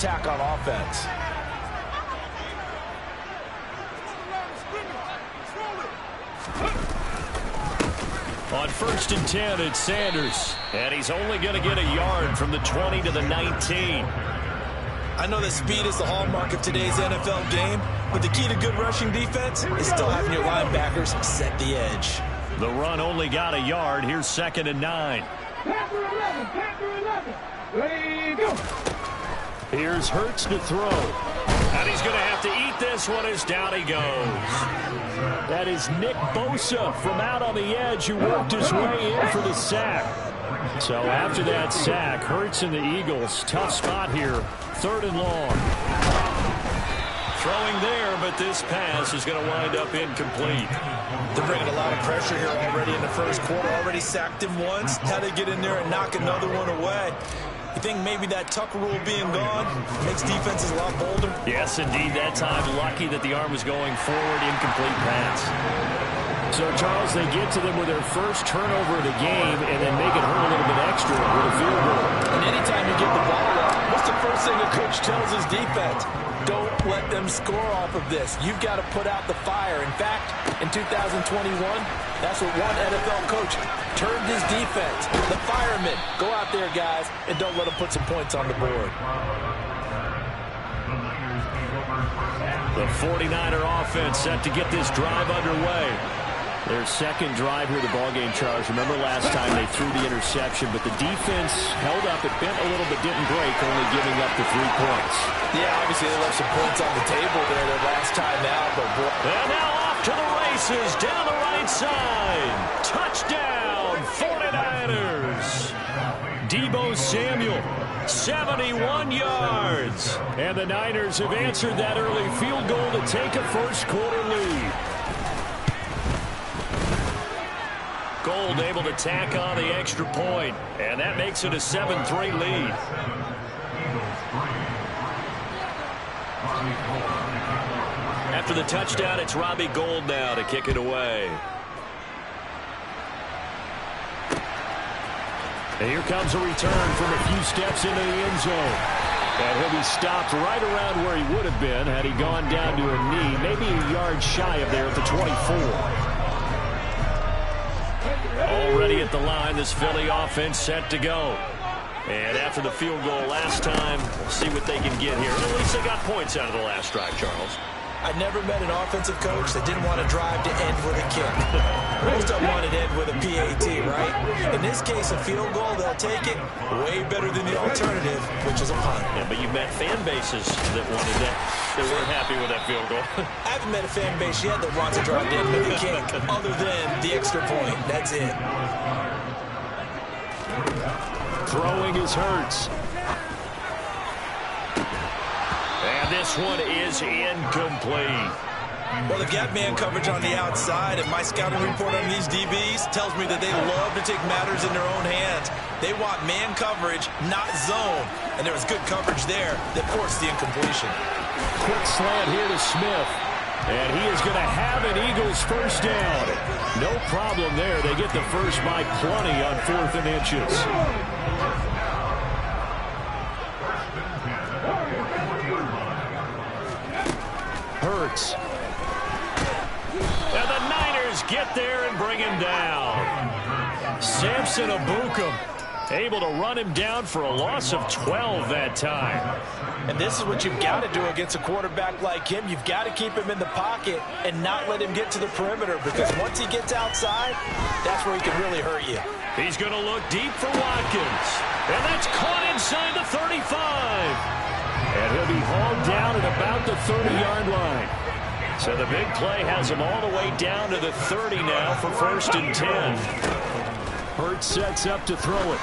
attack on offense. On 1st and 10, it's Sanders. And he's only going to get a yard from the 20 to the 19. I know that speed is the hallmark of today's NFL game, but the key to good rushing defense is still having your linebackers set the edge. The run only got a yard. Here's 2nd and 9. Ready, go. Here's Hurts to throw. And he's going to have to eat this one as down he goes. That is Nick Bosa from out on the edge who worked his way in for the sack. So after that sack, Hurts and the Eagles, tough spot here. 3rd and long. Throwing there, but this pass is going to wind up incomplete. They're bringing a lot of pressure here already in the first quarter. Already sacked him once. How to get in there and knock another one away. You think maybe that Tucker rule being gone makes defenses a lot bolder? Yes, indeed. That time, lucky that the arm was going forward. Incomplete pass. So, Charles, they get to them with their first turnover of the game and then make it hurt a little bit extra with a field goal. And anytime you give the ball up, what's the first thing a coach tells his defense? Don't let them score off of this. You've got to put out the fire. In fact, in 2021, that's what one NFL coach turned his defense. The firemen. Go out there, guys, and don't let them put some points on the board. The 49er offense set to get this drive underway. Their second drive here of the ballgame, Charles. Remember last time they threw the interception, but the defense held up. It bent a little but didn't break, only giving up the 3 points. Yeah, obviously they left some points on the table there their last time out. But and now off to the races down the right side. Touchdown, 49ers. Deebo Samuel, 71 yards. And the Niners have answered that early field goal to take a first quarter lead. Gold able to tack on the extra point, and that makes it a 7-3 lead. After the touchdown, it's Robbie Gould now to kick it away. And here comes a return from a few steps into the end zone. And he'll be stopped right around where he would have been had he gone down to a knee, maybe a yard shy of there at the 24. Already at the line, this Philly offense set to go. And after the field goal last time, we'll see what they can get here. At least they got points out of the last drive, Charles. I never met an offensive coach that didn't want to drive to end with a kick. Most of them wanted to end with a PAT, right? In this case, a field goal, they'll take it way better than the alternative, which is a punt. Yeah, but you've met fan bases that wanted that, that weren't happy with that field goal. I haven't met a fan base yet that wants to drive to end with a kick, other than the extra point. That's it. Throwing is Hurts. And this one is incomplete. Well, they've got man coverage on the outside, and my scouting report on these DBs tells me that they love to take matters in their own hands. They want man coverage, not zone. And there was good coverage there that forced the incompletion. Quick slant here to Smith. And he is going to have an Eagles first down. No problem there. They get the first by plenty on 4th and inches. Hurts. And the Niners get there and bring him down. Samson Ebukam able to run him down for a loss of 12 that time. And this is what you've got to do against a quarterback like him. You've got to keep him in the pocket and not let him get to the perimeter, because once he gets outside, that's where he can really hurt you. He's going to look deep for Watkins. And that's caught inside the 35. And he'll be hauled down at about the 30-yard line. So the big play has him all the way down to the 30 now for 1st and 10. Hurts sets up to throw it.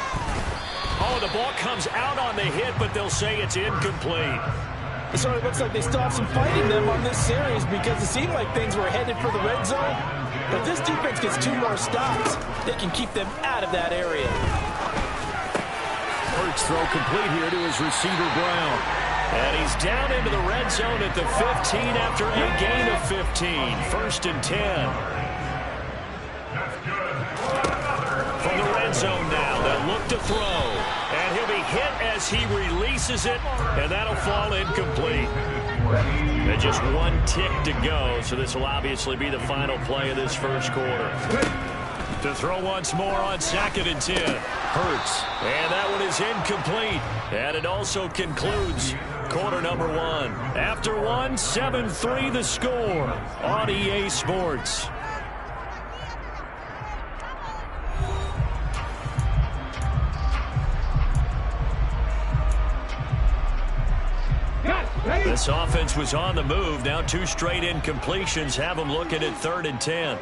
Oh, the ball comes out on the hit, but they'll say it's incomplete. It sort of looks like they still have some fight in them on this series, because it seemed like things were headed for the red zone. But if this defense gets 2 more stops, they can keep them out of that area. Hurts throw complete here to his receiver, Brown. And he's down into the red zone at the 15 after a gain of 15. 1st and 10. From the red zone now, they'll look to throw. And he'll be hit as as he releases it, and that'll fall incomplete. And just one tick to go, so this will obviously be the final play of this first quarter. To throw once more on 2nd and 10. Hurts. And that one is incomplete. And it also concludes quarter number 1. After 1, 7-3 the score on EA Sports. This offense was on the move. Now 2 straight incompletions have them looking at 3rd and 10.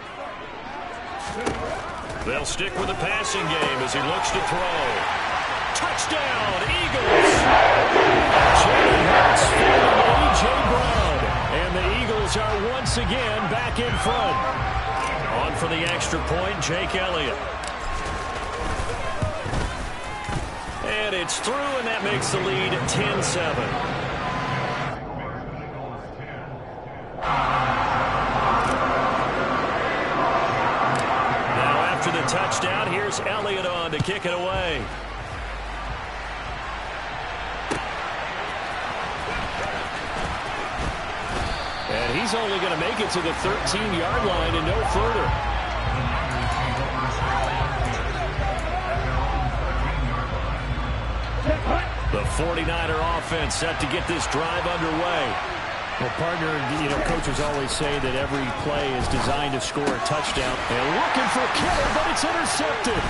They'll stick with the passing game as he looks to throw. Touchdown, Eagles! Jalen Hurts fielding A.J. Brown. And the Eagles are once again back in front. On for the extra point, Jake Elliott. And it's through, and that makes the lead 10-7. After the touchdown, here's Elliott on to kick it away. And he's only going to make it to the 13-yard line and no further. The 49er offense set to get this drive underway. Well, partner, coaches always say that every play is designed to score a touchdown. And looking for Kittle, but it's intercepted.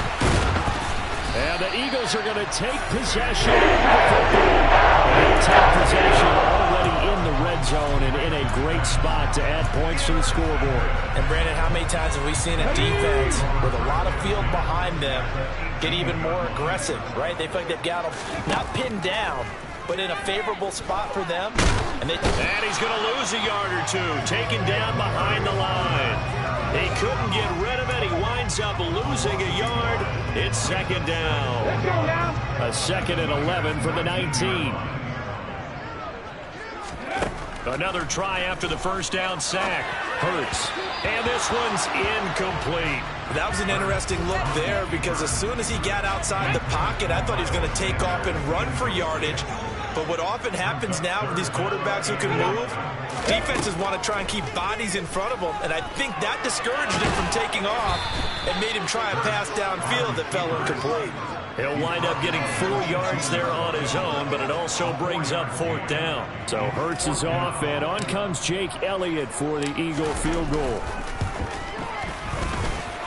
And the Eagles are going to take possession of the football. They take possession already in the red zone and in a great spot to add points to the scoreboard. And, Brandon, how many times have we seen a defense with a lot of field behind them get even more aggressive, right? They feel like they've got them not pinned down, but in a favorable spot for them. And he's going to lose a yard or two, taken down behind the line. He couldn't get rid of it. He winds up losing a yard. It's 2nd down. Let's go now. A 2nd and 11 from the 19. Another try after the first down sack. Hurts. And this one's incomplete. That was an interesting look there because as soon as he got outside the pocket, I thought he was going to take off and run for yardage. But what often happens now with these quarterbacks who can move, defenses want to try and keep bodies in front of them, and I think that discouraged him from taking off and made him try a pass downfield that fell incomplete. He'll wind up getting 4 yards there on his own, but it also brings up 4th down. So Hurts is off, and on comes Jake Elliott for the Eagle field goal.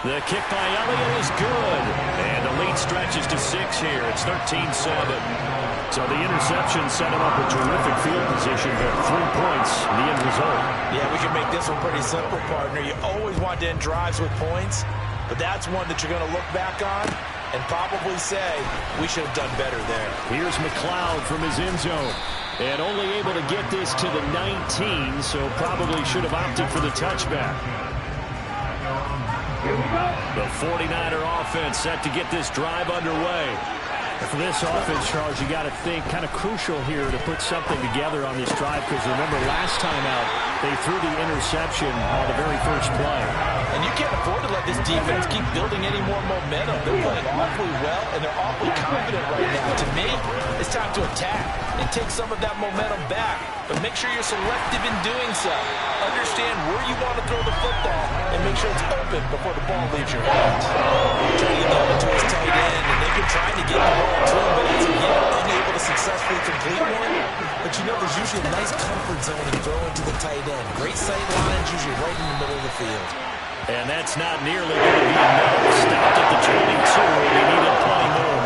The kick by Elliott is good, and the lead stretches to 6 here. It's 13-7. So the interception set him up a terrific field position, but 3 points, the end result. Yeah, we can make this one pretty simple, partner. You always want to end drives with points, but that's one that you're going to look back on and probably say, we should have done better there. Here's McLeod from his end zone. And only able to get this to the 19, so probably should have opted for the touchback. The 49er offense set to get this drive underway. For this offense, Charles, you got to think kind of crucial here to put something together on this drive because remember last time out they threw the interception on the very first play. And you can't afford to let this defense keep building any more momentum. They're playing awfully well and they're awfully confident right now. To me, it's time to attack and take some of that momentum back, but make sure you're selective in doing so. Understand where you want to throw the football and make sure it's open before the ball leaves your hands. Trying to get the ball to his tight end, and they've been trying to get the ball to him, but as of yet, unable to successfully complete one. But you know, there's usually a nice comfort zone in throwing to the tight end. Great sight lines, usually right in the middle of the field. And that's not nearly going to be enough. Stopped at the 22, and he needed plenty more.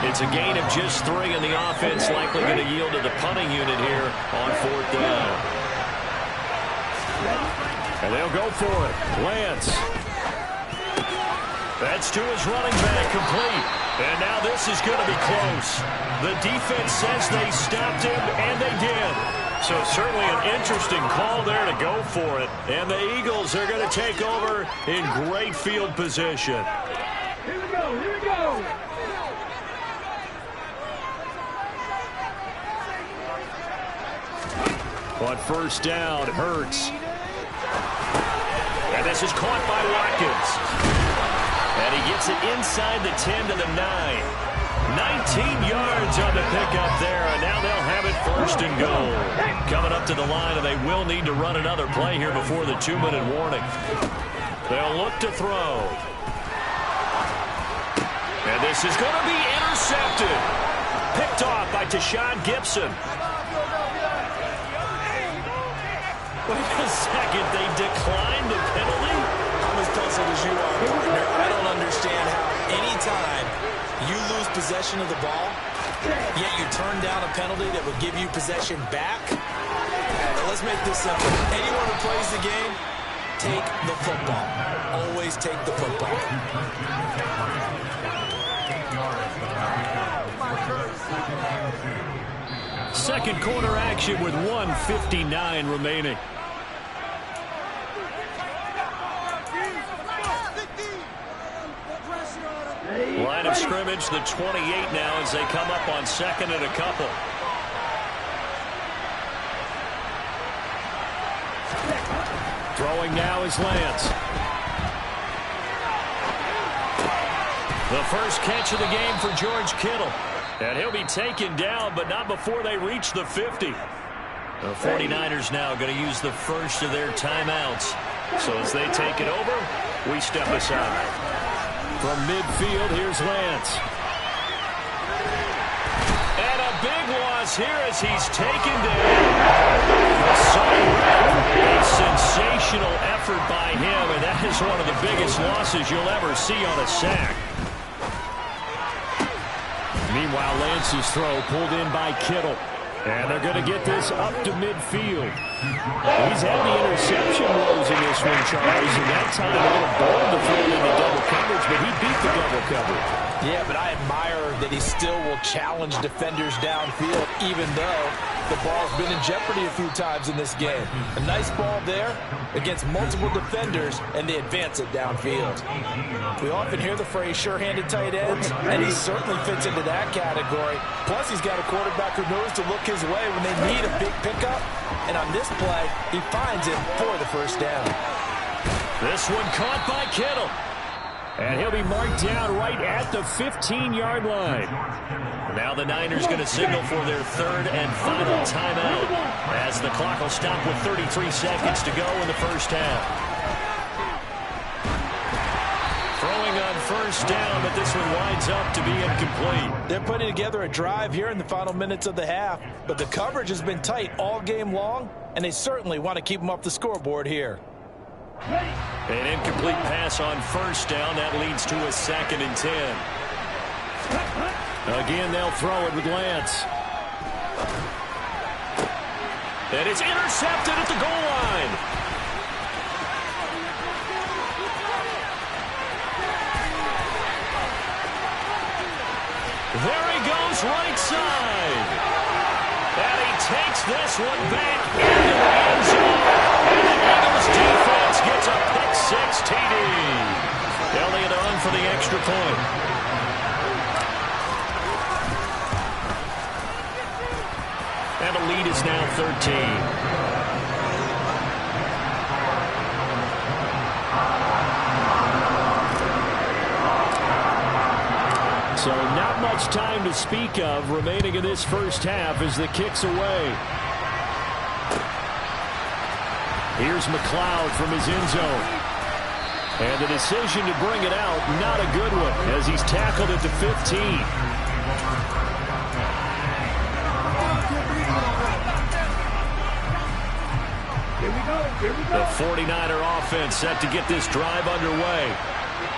It's a gain of just 3, and the offense likely going to yield to the punting unit here on 4th down. And they'll go for it. Lance. That's to his running back, complete. And now this is going to be close. The defense says they stopped him, and they did. So certainly an interesting call there to go for it. And the Eagles are going to take over in great field position. Here we go, here we go. On first down, Hurts. And this is caught by Watkins. And he gets it inside the 10 to the 9. 19 yards on the pickup there, and now they'll have it first and goal. Coming up to the line, and they will need to run another play here before the 2-minute warning. They'll look to throw. And this is going to be intercepted. Picked off by Tashawn Gibson. Wait a second, they declined the penalty? I'm as puzzled as you are, partner. I don't understand how any time you lose possession of the ball, yet you turn down a penalty that would give you possession back. Now, let's make this simple. Anyone who plays the game, take the football. Always take the football. Second quarter action with 1:59 remaining. Line of scrimmage, the 28 now as they come up on second and a couple. Throwing now is Lance. The first catch of the game for George Kittle. And he'll be taken down, but not before they reach the 50. The 49ers now going to use the first of their timeouts. So as they take it over, we step aside. From midfield, here's Lance. And a big loss here as he's taken down. A sensational effort by him, and that is one of the biggest losses you'll ever see on a sack. Meanwhile, Lance's throw pulled in by Kittle. And they're going to get this up to midfield. He's had the interception woes in this one, Charles, and that time a little bold to throw it into double coverage, but he beat the double coverage. Yeah, but I admire that he still will challenge defenders downfield, even though the ball's been in jeopardy a few times in this game. A nice ball there against multiple defenders, and they advance it downfield. We often hear the phrase sure-handed tight ends, and he certainly fits into that category. Plus, he's got a quarterback who knows to look his way when they need a big pickup. And on this play, he finds it for the first down. This one caught by Kittle. And he'll be marked down right at the 15-yard line. Now the Niners going to signal for their third and final timeout as the clock will stop with 33 seconds to go in the first half. Throwing on first down, but this one winds up to be incomplete. They're putting together a drive here in the final minutes of the half, but the coverage has been tight all game long, and they certainly want to keep them off the scoreboard here. An incomplete pass on first down. That leads to a 2nd and 10. Again, they'll throw it with Lance. And it's intercepted at the goal line. There he goes, right side. And he takes this one back into the end zone. And the Eagles defense gets a pick-6 TD. Elliott on for the extra point. And the lead is now 13. So not much time to speak of remaining in this first half as the kick's away. Here's McLeod from his end zone. And the decision to bring it out, not a good one, as he's tackled at the 15. The 49er offense set to get this drive underway.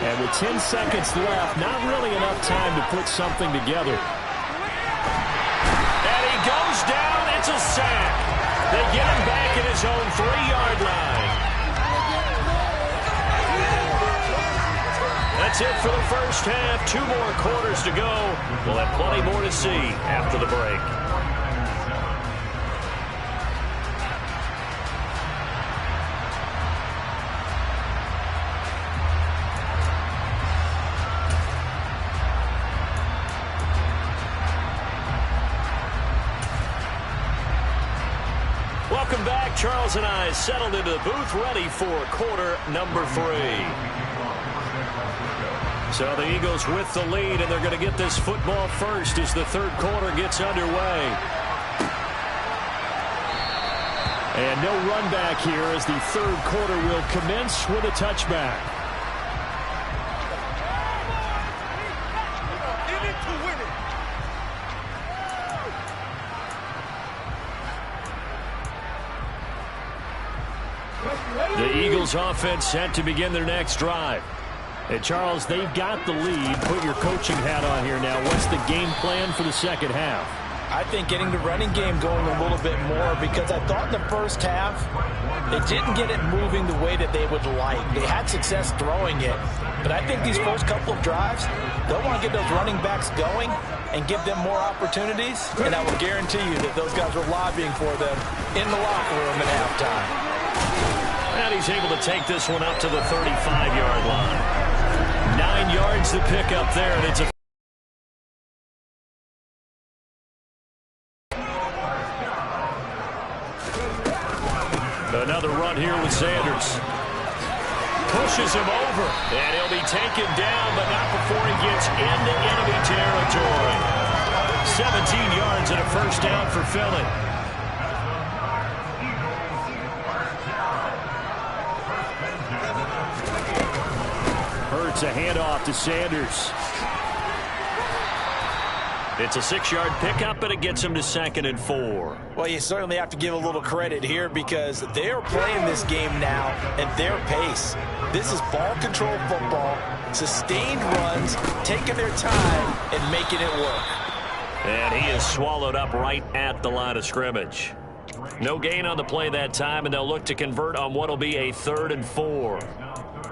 And with 10 seconds left, not really enough time to put something together. And he goes down. It's a sack. They get him back at his own 3-yard line. That's it for the first half. 2 more quarters to go. We'll have plenty more to see after the break. Welcome back. Charles and I settled into the booth, ready for quarter number 3. So the Eagles with the lead, and they're going to get this football first as the third quarter gets underway. And no run back here as the third quarter will commence with a touchback. The Eagles offense set to begin their next drive. And Charles, they've got the lead. Put your coaching hat on here now. What's the game plan for the second half? I think getting the running game going a little bit more, because I thought in the first half they didn't get it moving the way that they would like. They had success throwing it, but I think these first couple of drives, they'll want to get those running backs going and give them more opportunities, and I will guarantee you that those guys were lobbying for them in the locker room at halftime. And he's able to take this one up to the 35-yard line. 9 yards to pick up there, and it's a another run here with Sanders. Pushes him over, and he'll be taken down, but not before he gets into enemy territory. 17 yards and a first down for Philly. Hurts a handoff to Sanders. It's a 6-yard pickup, but it gets him to 2nd and 4. Well, you certainly have to give a little credit here because they're playing this game now at their pace. This is ball control football, sustained runs, taking their time and making it work. And he is swallowed up right at the line of scrimmage. No gain on the play that time, and they'll look to convert on what will be a 3rd and 4.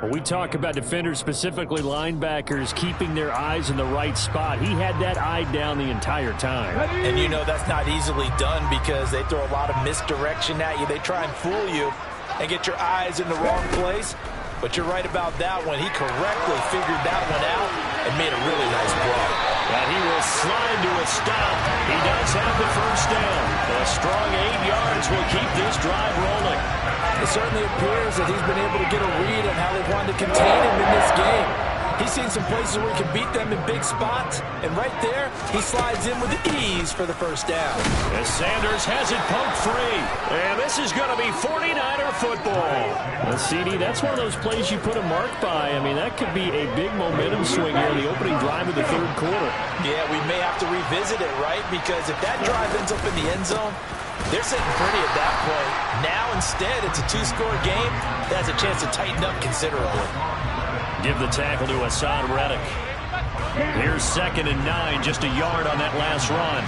When we talk about defenders, specifically linebackers, keeping their eyes in the right spot, he had that eye down the entire time. And you know that's not easily done because they throw a lot of misdirection at you. They try and fool you and get your eyes in the wrong place. But you're right about that one. He correctly figured that one out and made a really nice play. And he will slide to a stop. He does have the first down. A strong 8 yards will keep this drive rolling. It certainly appears that he's been able to get a read on how they wanted to contain him in this game. He's seen some places where he can beat them in big spots, and right there, he slides in with ease for the first down. As Sanders has it poked free, and this is going to be 49er football. CD, that's one of those plays you put a mark by. I mean, that could be a big momentum swing here in the opening drive of the third quarter. Yeah, we may have to revisit it, right? Because if that drive ends up in the end zone, they're sitting pretty at that point. Now, instead, it's a 2-score game that has a chance to tighten up considerably. Give the tackle to Hassan Reddick. Here's 2nd and 9, just a yard on that last run.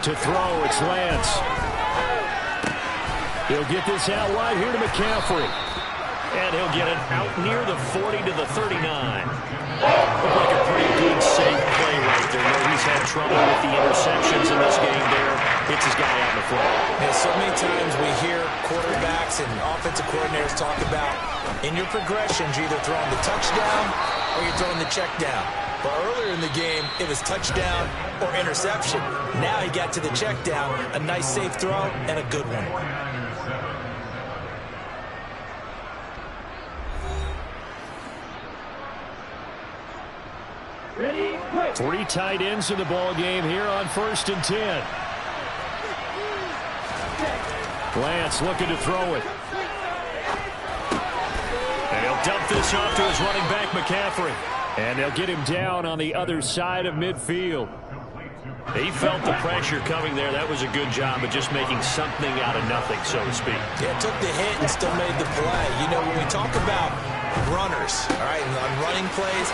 To throw, it's Lance. He'll get this out wide here to McCaffrey. And he'll get it out near the 40 to the 39. Looked like a pretty good, safe play right there. He's had trouble with the interceptions in this game there. Hits his guy out in the floor. Yeah, so many times we hear quarterbacks and offensive coordinators talk about in your progressions, you're either throwing the touchdown or you're throwing the check down. But earlier in the game, it was touchdown or interception. Now he got to the check down, a nice safe throw and a good one. Ready, quick. 3 tight ends in the ball game here on 1st and 10. Lance looking to throw it. And he'll dump this off to his running back, McCaffrey. And they'll get him down on the other side of midfield. He felt the pressure coming there. That was a good job of just making something out of nothing, so to speak. Yeah, took the hit and still made the play. You know, when we talk about runners, all right, on running plays,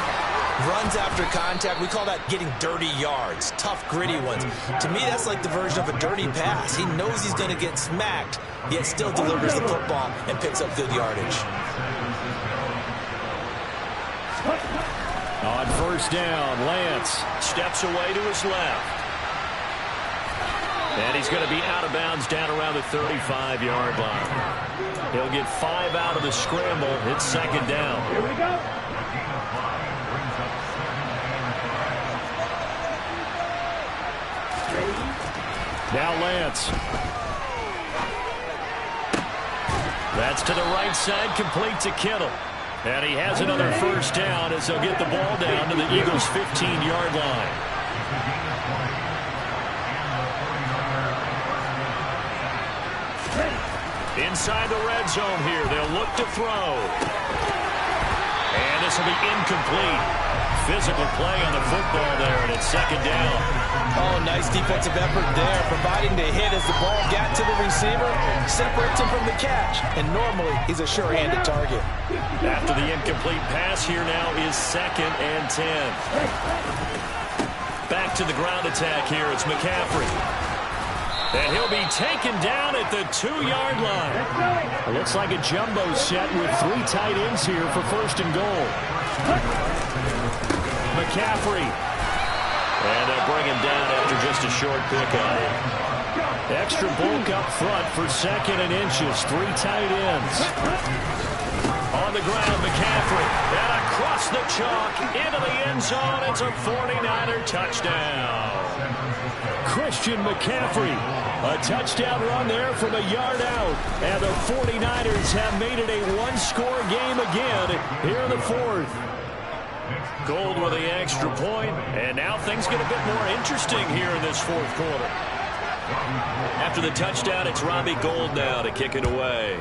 runs after contact, we call that getting dirty yards, tough, gritty ones. To me, that's like the version of a dirty pass. He knows he's going to get smacked, yet still delivers the football and picks up good yardage. On 1st down, Lance steps away to his left. And he's going to be out of bounds down around the 35-yard line. He'll get 5 out of the scramble. It's 2nd down. Here we go. Now Lance. That's to the right side, complete to Kittle. And he has another first down as they'll get the ball down to the Eagles' 15-yard line. Inside the red zone here, they'll look to throw. And this will be incomplete. Physical play on the football there, and it's second down. Oh, nice defensive effort there, providing the hit as the ball got to the receiver, separates him from the catch, and normally he's a sure-handed target. After the incomplete pass, here now is 2nd and 10. Back to the ground attack here. It's McCaffrey. And he'll be taken down at the 2-yard line. It looks like a jumbo set with 3 tight ends here for 1st and goal. McCaffrey. And they'll bring him down after just a short pickup. Extra bulk up front for 2nd and inches. 3 tight ends. On the ground, McCaffrey. And across the chalk into the end zone. It's a 49er touchdown. Christian McCaffrey. A touchdown run there from a yard out. And the 49ers have made it a one-score game again here in the 4th. Gold with the extra point, and now things get a bit more interesting here in this 4th quarter. After the touchdown, it's Robbie Gould now to kick it away.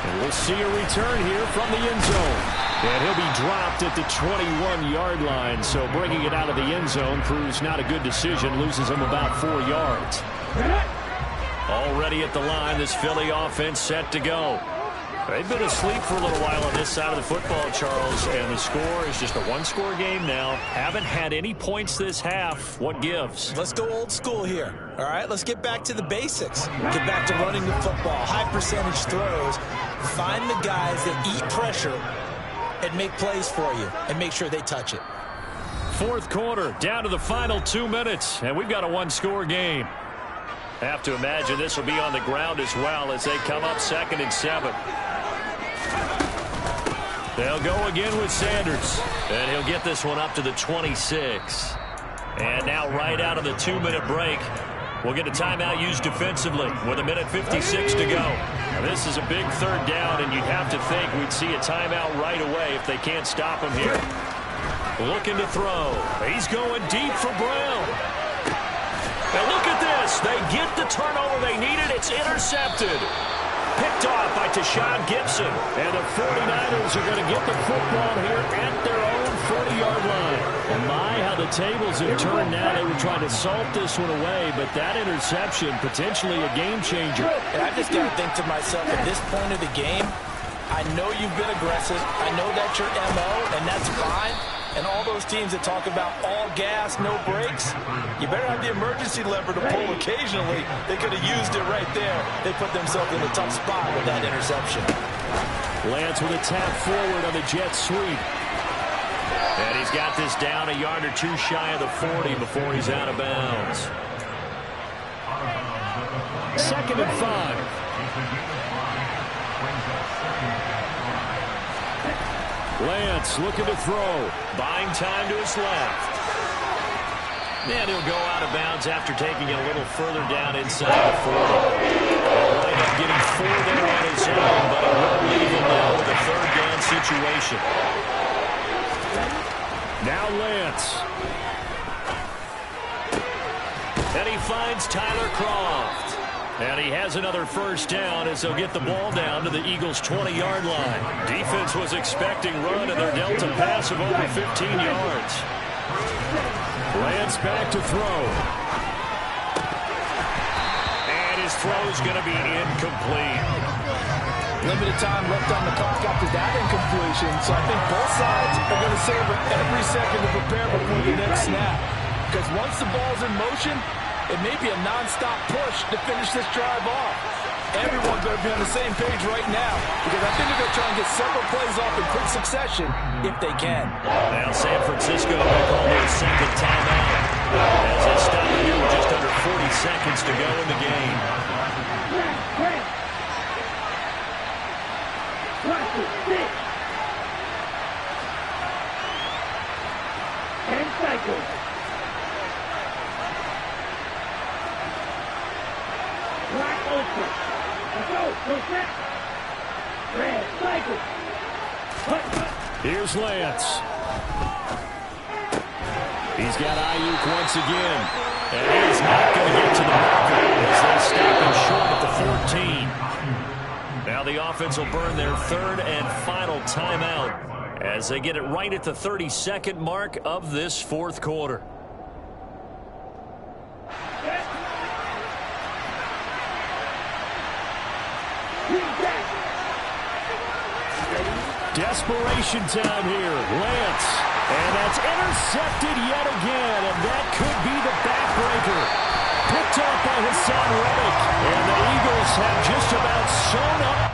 And we'll see a return here from the end zone. And he'll be dropped at the 21-yard line, so bringing it out of the end zone proves not a good decision, loses him about 4 yards. Already at the line, this Philly offense set to go. They've been asleep for a little while on this side of the football, Charles, and the score is just a one-score game now. Haven't had any points this half. What gives? Let's go old school here. All right, let's get back to the basics. Get back to running the football, high percentage throws. Find the guys that eat pressure and make plays for you and make sure they touch it. 4th quarter, down to the final 2 minutes, and we've got a one-score game. Have to imagine this will be on the ground as well as they come up 2nd and 7. They'll go again with Sanders, and he'll get this one up to the 26. And now right out of the 2-minute break, we'll get a timeout used defensively with 1:56 to go. Now this is a big 3rd down, and you'd have to think we'd see a timeout right away if they can't stop him here. Looking to throw. He's going deep for Brown. Now look at this. They get the turnover they needed. It's intercepted. Picked off by Tashawn Gibson. And the 49ers are going to get the football here at their own 40-yard line. And my, how the tables have turned now. They were trying to salt this one away, but that interception, potentially a game changer. And I just got to think to myself, at this point of the game, I know you've been aggressive. I know that's your MO, and that's fine. And all those teams that talk about all gas, no brakes, you better have the emergency lever to pull occasionally. They could have used it right there. They put themselves in a tough spot with that interception. Lance with a tap forward on the jet sweep. And he's got this down a yard or 2 shy of the 40 before he's out of bounds. 2nd and 5. Lance looking to throw. Buying time to his left. And he'll go out of bounds after taking it a little further down inside the 40. He'll wind up getting 4 there on his own, but it will leave him now with a 3rd down situation. Now Lance. And he finds Tyler Kroft. And he has another first down as they'll get the ball down to the Eagles' 20-yard line. Defense was expecting run, and they're dealt a pass of over 15 yards. Lance back to throw. And his throw's going to be incomplete. Limited time left on the clock after that incompletion, so I think both sides are going to savor every second to prepare before the next snap. Because once the ball's in motion, it may be a non-stop push to finish this drive off. Everyone's going to be on the same page right now because I think they're going to try and get several plays off in quick succession if they can. Now San Francisco will call their 2nd timeout as they stop here with just under 40 seconds to go in the game. Wide open. Let's go. Go set. Red, cycle. Here's Lance. He's got Ayuk once again. And he's not going to get to the marker as they stop him short at the 14. Now the offense will burn their third and final timeout as they get it right at the 32nd mark of this fourth quarter. Desperation time here. Lance. And that's intercepted yet again. And that could be the backbreaker. Picked up by Hassan Reddick. And the Eagles have just about sewn up